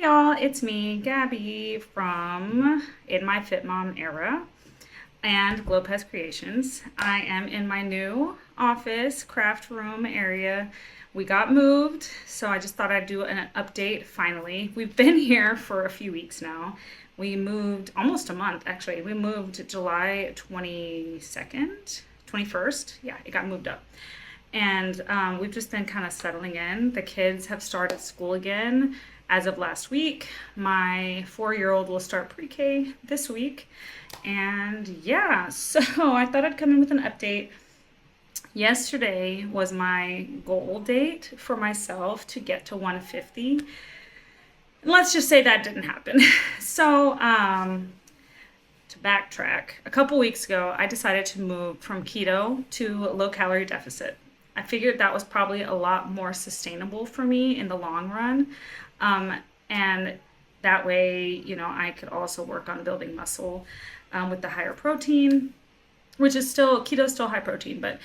Y'all, it's me, Gabby from In My Fit Mom Era and Lopez Creations. I am in my new office, craft room area. We got moved, so I just thought I'd do an update finally. We've been here for a few weeks now. We moved almost a month, actually. We moved July 22nd, 21st. Yeah, it got moved up. And we've just been kind of settling in. The kids have started school again as of last week. My 4-year-old will start pre-K this week. And yeah, so I thought I'd come in with an update. Yesterday was my goal date for myself to get to 150. And let's just say that didn't happen. So, to backtrack, a couple weeks ago, I decided to move from keto to low calorie deficit. I figured that was probably a lot more sustainable for me in the long run. And that way, I could also work on building muscle with the higher protein, which is still, keto is still high protein, but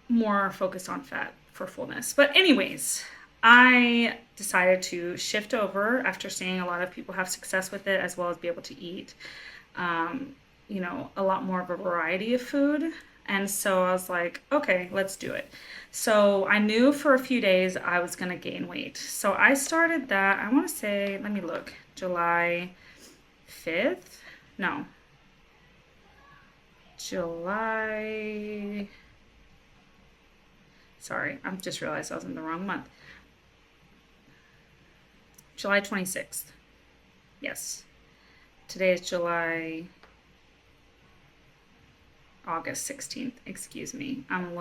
more focused on fat for fullness. But anyways, I decided to shift over after seeing a lot of people have success with it, as well as be able to eat, a lot more of a variety of food. And so I was like, okay, let's do it. So I knew for a few days I was going to gain weight. So I started that, I want to say, let me look, July 5th? No. Sorry, I just realized I was in the wrong month. July 26th. Yes. Today is August 16th, excuse me. I'm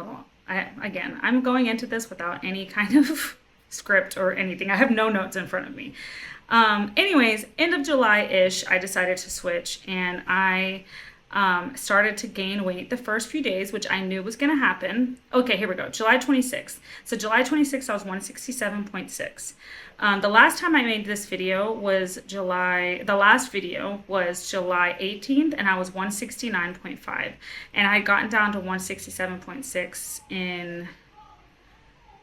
going into this without any kind of script or anything. I have no notes in front of me. Anyways, end of July-ish, I decided to switch, and I started to gain weight the first few days, which I knew was going to happen. Okay, here we go. July 26th. So July 26th, I was 167.6. The last time I made this video was the last video was July 18th, and I was 169.5. And I had gotten down to 167.6 in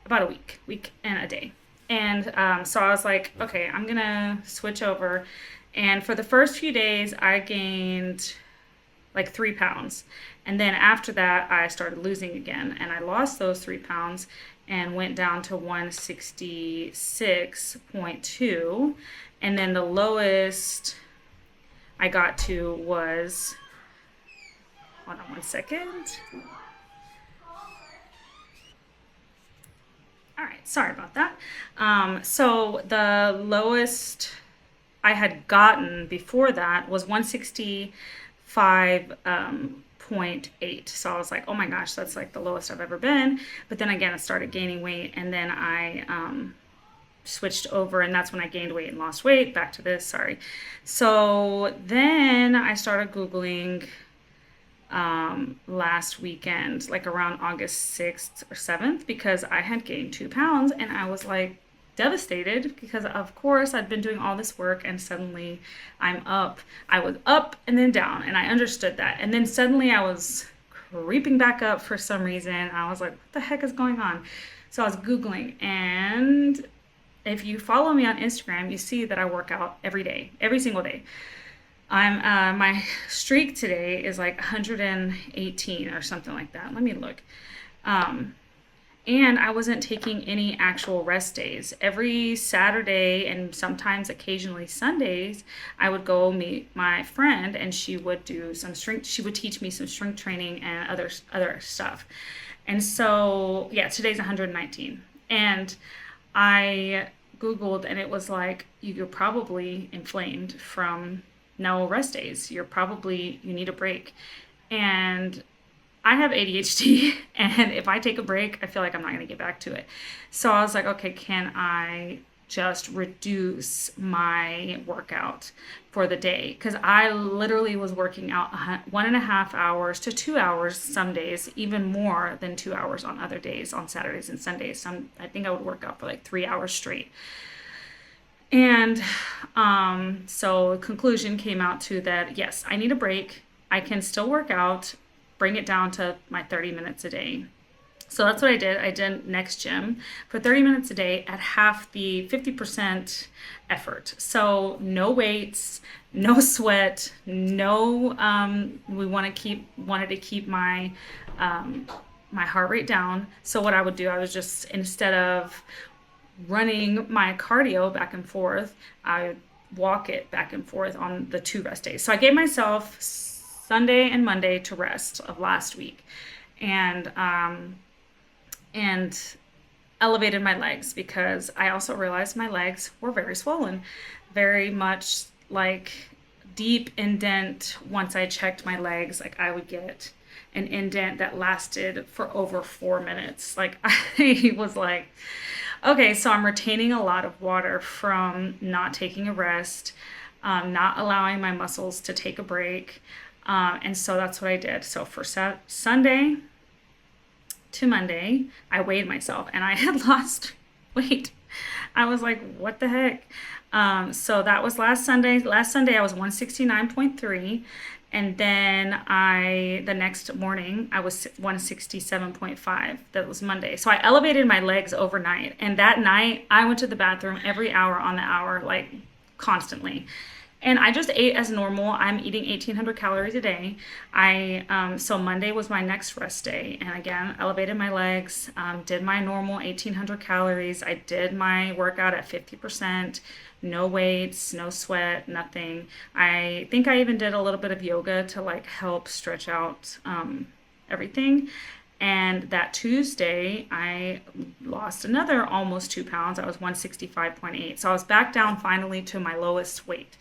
about a week and a day. And so I was like, okay, I'm going to switch over. And for the first few days, I gained like 3 pounds. And then after that, I started losing again. And I lost those 3 pounds and went down to 166.2. And then the lowest I got to was, hold on one second. All right, sorry about that. So the lowest I had gotten before that was 165.8. So I was like, oh my gosh, that's like the lowest I've ever been. But then again, I started gaining weight, and then I switched over, and that's when I gained weight and lost weight. Back to this, sorry. So then I started Googling last weekend, like around August 6th or 7th, because I had gained 2 pounds, and I was like devastated because of course I'd been doing all this work, and suddenly I was up and then down, and I understood that. And then suddenly I was creeping back up for some reason. I was like, what the heck is going on? So I was Googling, and if you follow me on Instagram, you see that I work out every day, every single day. My streak today is like 118 or something like that. Let me look. And I wasn't taking any actual rest days. Every Saturday and sometimes occasionally Sundays, I would go meet my friend, and she would do some strength. She would teach me some strength training and other stuff. And so, yeah, today's 119. And I Googled, and it was like, you're probably inflamed from no rest days. You need a break. And I have ADHD, and if I take a break, I feel like I'm not going to get back to it. So I was like, okay, can I just reduce my workout for the day? Because I literally was working out 1.5 hours to 2 hours some days, even more than 2 hours on other days, on Saturdays and Sundays. I think I would work out for like 3 hours straight. And so conclusion came out to that, yes, I need a break. I can still work out, bring it down to my 30 minutes a day. So that's what I did. I did next gym for 30 minutes a day at half the 50% effort. So no weights, no sweat, no we wanted to keep um, my heart rate down. So what I would do, I was just, instead of running my cardio back and forth, I would walk it back and forth on the 2 rest days. So I gave myself Sunday and Monday to rest of last week. And um, and elevated my legs because I also realized my legs were very swollen, very much like deep indent. Once I checked my legs, like I would get an indent that lasted for over 4 minutes. Like I was like, okay, so I'm retaining a lot of water from not taking a rest, not allowing my muscles to take a break. And so that's what I did. So for Sunday to Monday, I weighed myself and I had lost weight. I was like, what the heck? So that was last Sunday. Last Sunday, I was 169.3. And then the next morning, I was 167.5. That was Monday. So I elevated my legs overnight. And that night, I went to the bathroom every hour on the hour, like constantly. And I just ate as normal. I'm eating 1,800 calories a day. So Monday was my next rest day, and again, elevated my legs, did my normal 1,800 calories. I did my workout at 50%, no weights, no sweat, nothing. I think I even did a little bit of yoga to like help stretch out everything. And that Tuesday, I lost another almost 2 pounds. I was 165.8. So I was back down finally to my lowest weight.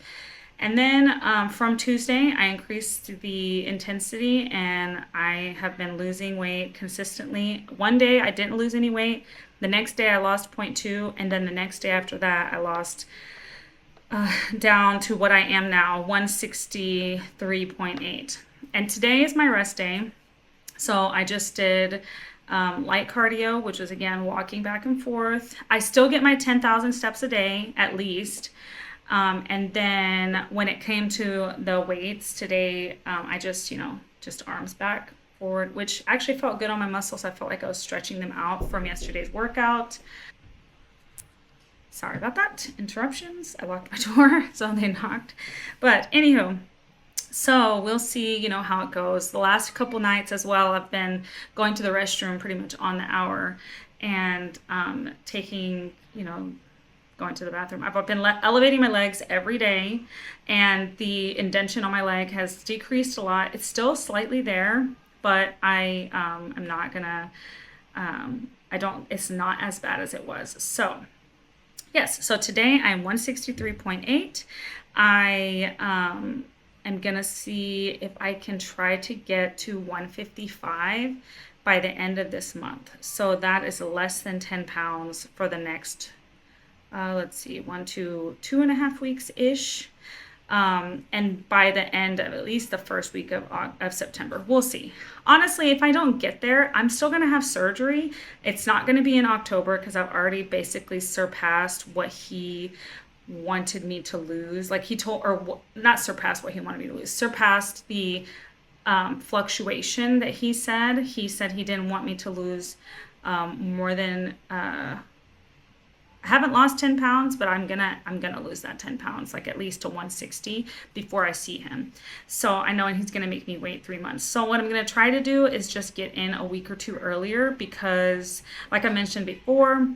And then from Tuesday, I increased the intensity and I have been losing weight consistently. One day I didn't lose any weight. The next day I lost zero point 0.2. And then the next day after that, I lost down to what I am now, 163.8. And today is my rest day. So I just did light cardio, which was again walking back and forth. I still get my 10,000 steps a day at least. And then when it came to the weights today, I just arms back, forward, which actually felt good on my muscles. I felt like I was stretching them out from yesterday's workout. Sorry about that. Interruptions. I locked my door, so they knocked. But anywho, so we'll see, how it goes. The last couple nights as well, I've been going to the restroom pretty much on the hour and going to the bathroom. I've been elevating my legs every day, and the indentation on my leg has decreased a lot. It's still slightly there, but I'm not gonna, it's not as bad as it was. So yes, so today I'm 163.8. I am gonna see if I can try to get to 155 by the end of this month. So that is less than 10 pounds for the next, let's see, 2.5 weeks-ish. And by the end of at least the first week of September. We'll see. Honestly, if I don't get there, I'm still going to have surgery. It's not going to be in October because I've already basically surpassed what he wanted me to lose. Like not surpassed what he wanted me to lose, surpassed the fluctuation that he said. He said he didn't want me to lose more than... I haven't lost 10 pounds, but I'm gonna lose that 10 pounds, like at least to 160 before I see him. So I know he's gonna make me wait 3 months. So what I'm gonna try to do is just get in a week or two earlier because, like I mentioned before,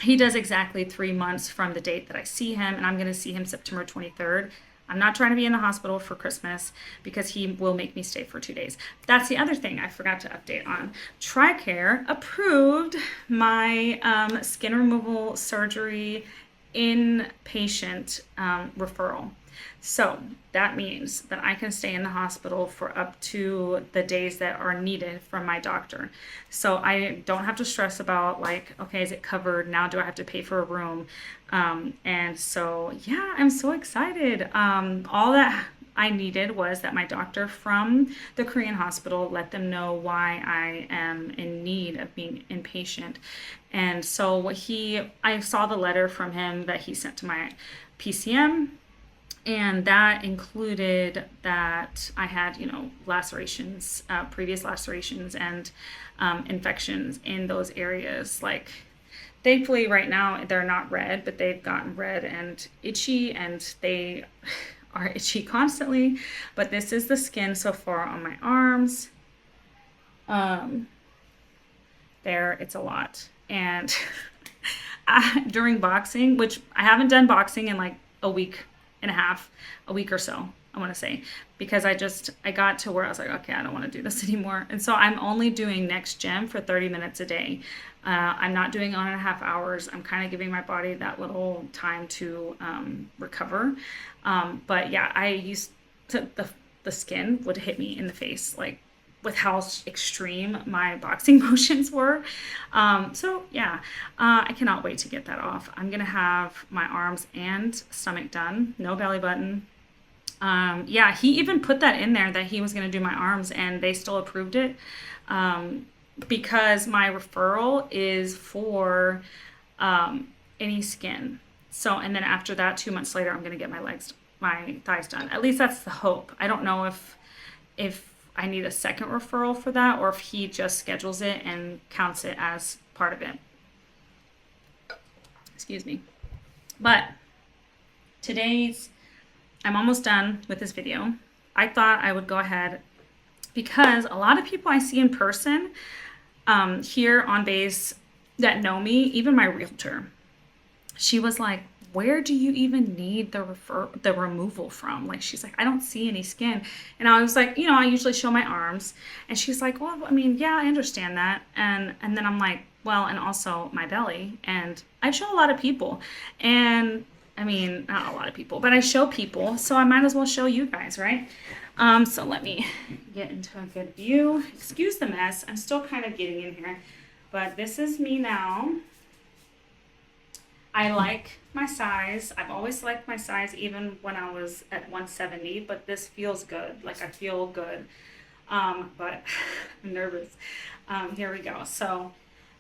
he does exactly 3 months from the date that I see him, and I'm gonna see him September 23rd. I'm not trying to be in the hospital for Christmas because he will make me stay for 2 days. That's the other thing I forgot to update on. Tricare approved my skin removal surgery inpatient referral. So that means that I can stay in the hospital for up to the days that are needed from my doctor. So I don't have to stress about like, okay, is it covered? Now do I have to pay for a room? And so, yeah, I'm so excited. All that I needed was that my doctor from the Korean hospital let them know why I am in need of being inpatient. And so I saw the letter from him that he sent to my PCM. And that included that I had, lacerations, previous lacerations, and infections in those areas. Like, thankfully, right now they're not red, but they've gotten red and itchy, and they are itchy constantly. But this is the skin so far on my arms. Um, there, it's a lot. And during boxing, which I haven't done boxing in like a week and a half, a week or so, I want to say, because I got to where I was like, okay, I don't want to do this anymore. And so I'm only doing Next Gym for 30 minutes a day. I'm not doing 1.5 hours. I'm kind of giving my body that little time to recover. But yeah, I used to, the skin would hit me in the face, like with how extreme my boxing motions were. So yeah, I cannot wait to get that off. I'm gonna have my arms and stomach done, no belly button. Yeah, he even put that in there that he was gonna do my arms, and they still approved it, because my referral is for any skin. So, and then after that, 2 months later, I'm gonna get my thighs done. At least that's the hope. I don't know if I need a second referral for that, or if he just schedules it and counts it as part of it. Excuse me. But I'm almost done with this video. I thought I would go ahead, because a lot of people I see in person here on base that know me, even my realtor, she was like, where do you even need the removal from? Like, she's like, I don't see any skin. And I was like, I usually show my arms. And she's like, well, I mean, yeah, I understand that. And then I'm like, well, and also my belly. And I show a lot of people. And I mean, not a lot of people, but I show people. So I might as well show you guys, right? So let me get into a good view. Excuse the mess. I'm still kind of getting in here. But this is me now. I like my size. I've always liked my size, even when I was at 170, but this feels good. Like, I feel good. But I'm nervous. Here we go. So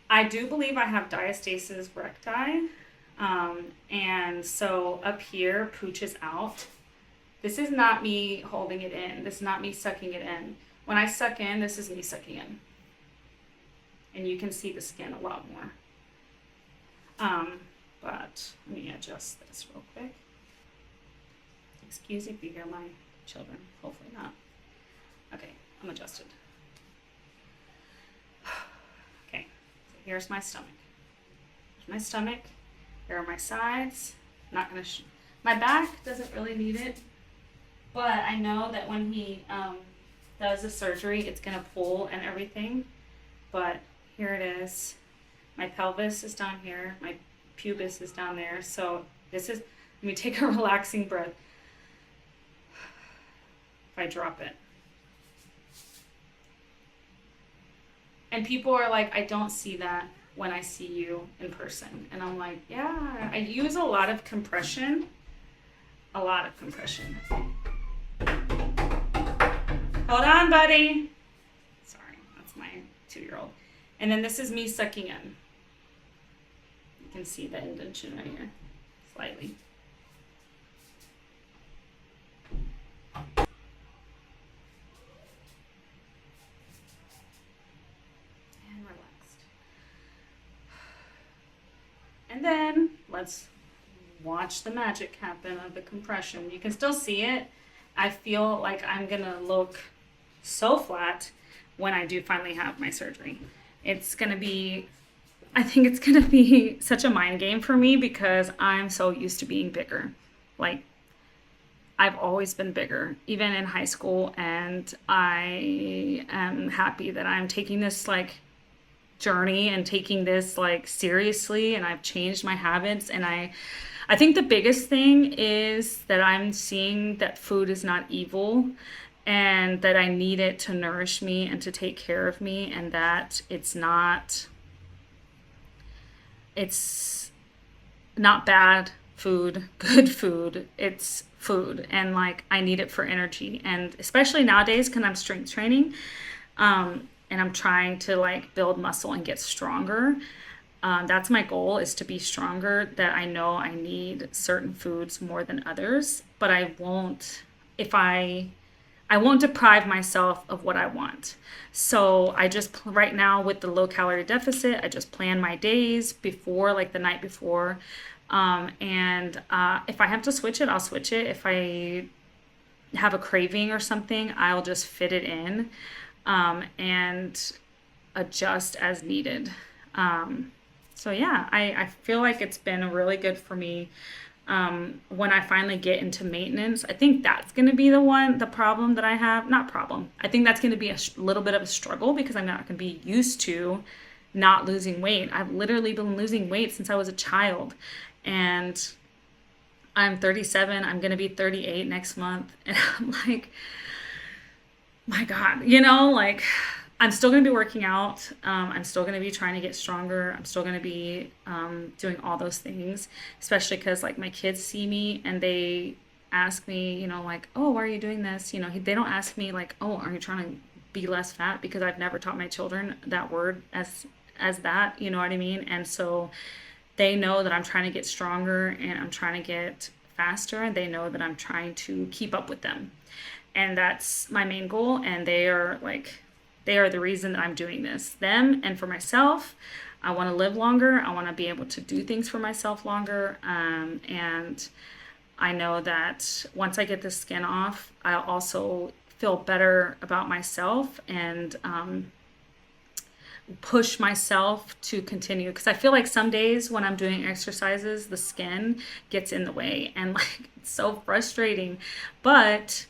I do believe I have diastasis recti. And so up here, pooches out. This is not me holding it in. This is not me sucking it in. When I suck in, this is me sucking in. And you can see the skin a lot more. But let me adjust this real quick. Excuse if you hear my children. Hopefully not. Okay, I'm adjusted. Okay, so here's my stomach. Here's my stomach. Here are my sides. Not gonna. My back doesn't really need it, but I know that when he does the surgery, it's gonna pull and everything. But here it is. My pelvis is down here. My pubis is down there. So this is, let me take a relaxing breath. If I drop it. And people are like, I don't see that when I see you in person. And I'm like, yeah, I use a lot of compression. A lot of compression. Hold on, buddy. Sorry, that's my 2-year-old. And then this is me sucking in. You can see the indentation right here, slightly. And relaxed. And then let's watch the magic happen of the compression. You can still see it. I feel like I'm gonna look so flat when I do finally have my surgery. I think it's gonna be such a mind game for me, because I'm so used to being bigger. Like, I've always been bigger, even in high school, and I am happy that I'm taking this like journey and taking this like seriously, and I've changed my habits. And I think the biggest thing is that I'm seeing that food is not evil, and that I need it to nourish me and to take care of me, and that it's not bad food, good food. It's food, and like, I need it for energy. And especially nowadays, because I'm strength training, and I'm trying to like build muscle and get stronger. That's my goal, is to be stronger, that I know I need certain foods more than others, but if I won't deprive myself of what I want. So I just, right now with the low calorie deficit, I just plan my days before, like the night before. And if I have to switch it, I'll switch it. If I have a craving or something, I'll just fit it in, and adjust as needed. So yeah, I feel like it's been really good for me. When I finally get into maintenance, I think that's going to be the problem that I have. Not problem. I think that's going to be a little bit of a struggle, because I'm not going to be used to not losing weight. I've literally been losing weight since I was a child, and I'm 37. I'm going to be 38 next month. And I'm like, my God, like, I'm still going to be working out. I'm still going to be trying to get stronger. I'm still going to be doing all those things, especially because, like, my kids see me and they ask me, like, oh, why are you doing this? They don't ask me like, oh, are you trying to be less fat? Because I've never taught my children that word as that, you know what I mean? And so they know that I'm trying to get stronger and I'm trying to get faster, and they know that I'm trying to keep up with them. And that's my main goal. And they are the reason that I'm doing this. Them, and for myself, I want to live longer. I want to be able to do things for myself longer. And I know that once I get the skin off, I'll also feel better about myself, and push myself to continue, because I feel like some days when I'm doing exercises, the skin gets in the way, and like, it's so frustrating. But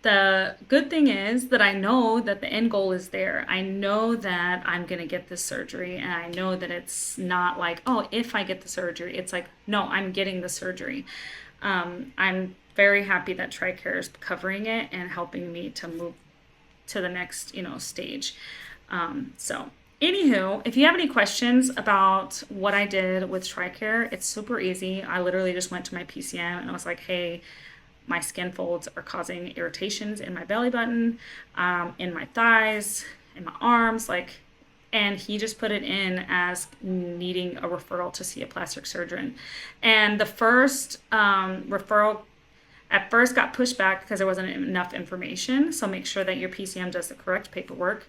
the good thing is that I know that the end goal is there. I know that I'm going to get this surgery, and I know that it's not like, oh, if I get the surgery. It's like, no, I'm getting the surgery. I'm very happy that Tricare is covering it and helping me to move to the next, stage. So anywho, if you have any questions about what I did with Tricare, it's super easy. I literally just went to my PCM and I was like, hey, my skin folds are causing irritations in my belly button, in my thighs, in my arms, and he just put it in as needing a referral to see a plastic surgeon. And the first referral at first got pushed back because there wasn't enough information. So make sure that your PCM does the correct paperwork.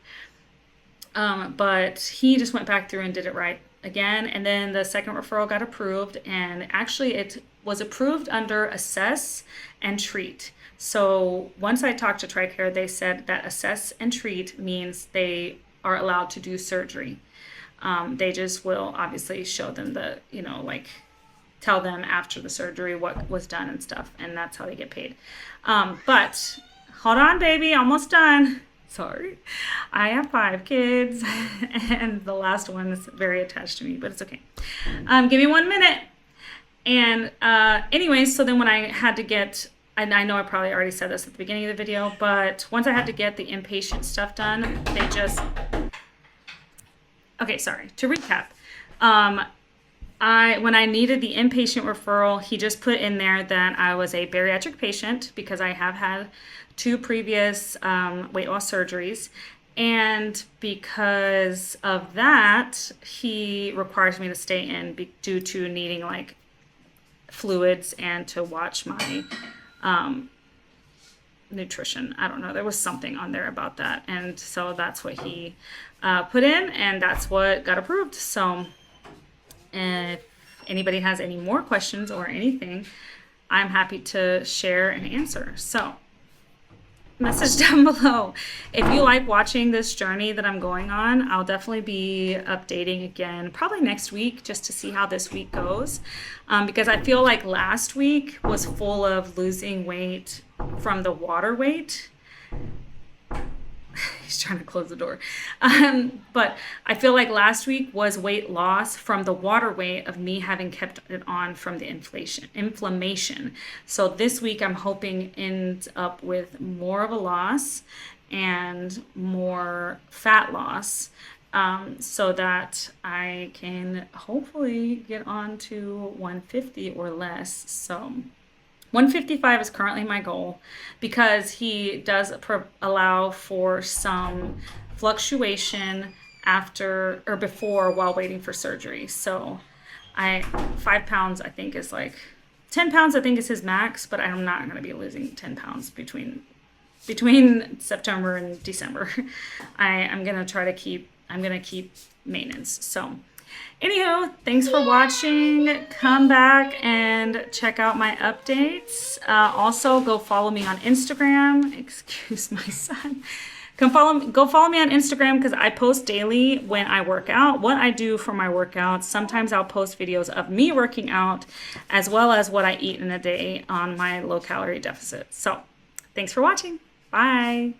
But he just went back through and did it right again. And then the second referral got approved, and actually it was approved under assess and treat. So once I talked to Tricare, they said that assess and treat means they are allowed to do surgery. They just will obviously show them tell them after the surgery what was done and stuff, and that's how they get paid. But hold on, baby, almost done. Sorry. I have 5 kids, and the last one is very attached to me, but it's okay. Give me 1 minute. And anyways, so then when I had to get, and I know I probably already said this at the beginning of the video, but once I had to get the inpatient stuff done, they just, okay, sorry, to recap. When I needed the inpatient referral, he just put in there that I was a bariatric patient because I have had 2 previous weight loss surgeries. And because of that, he requires me to stay in due to needing fluids and to watch my nutrition. I don't know. There was something on there about that. And so that's what he put in, and that's what got approved. So if anybody has any more questions or anything, I'm happy to share and answer. So message down below. If you like watching this journey that I'm going on, I'll definitely be updating again probably next week just to see how this week goes, because I feel like last week was full of losing weight from the water weight. He's trying to close the door. But I feel like last week was weight loss from the water weight of me having kept it on from the inflammation. So this week I'm hoping ends up with more of a loss and more fat loss, so that I can hopefully get on to 150 or less. So 155 is currently my goal, because he does allow for some fluctuation after or before while waiting for surgery. So 5 pounds I think is like 10 pounds I think is his max, but I'm not going to be losing 10 pounds between September and December. I'm going to try to keep maintenance. So anywho, thanks for watching. Come back and check out my updates. Also, go follow me on Instagram. Excuse my son. Go follow me on Instagram because I post daily when I work out, what I do for my workouts. Sometimes I'll post videos of me working out as well as what I eat in a day on my low calorie deficit. So thanks for watching. Bye.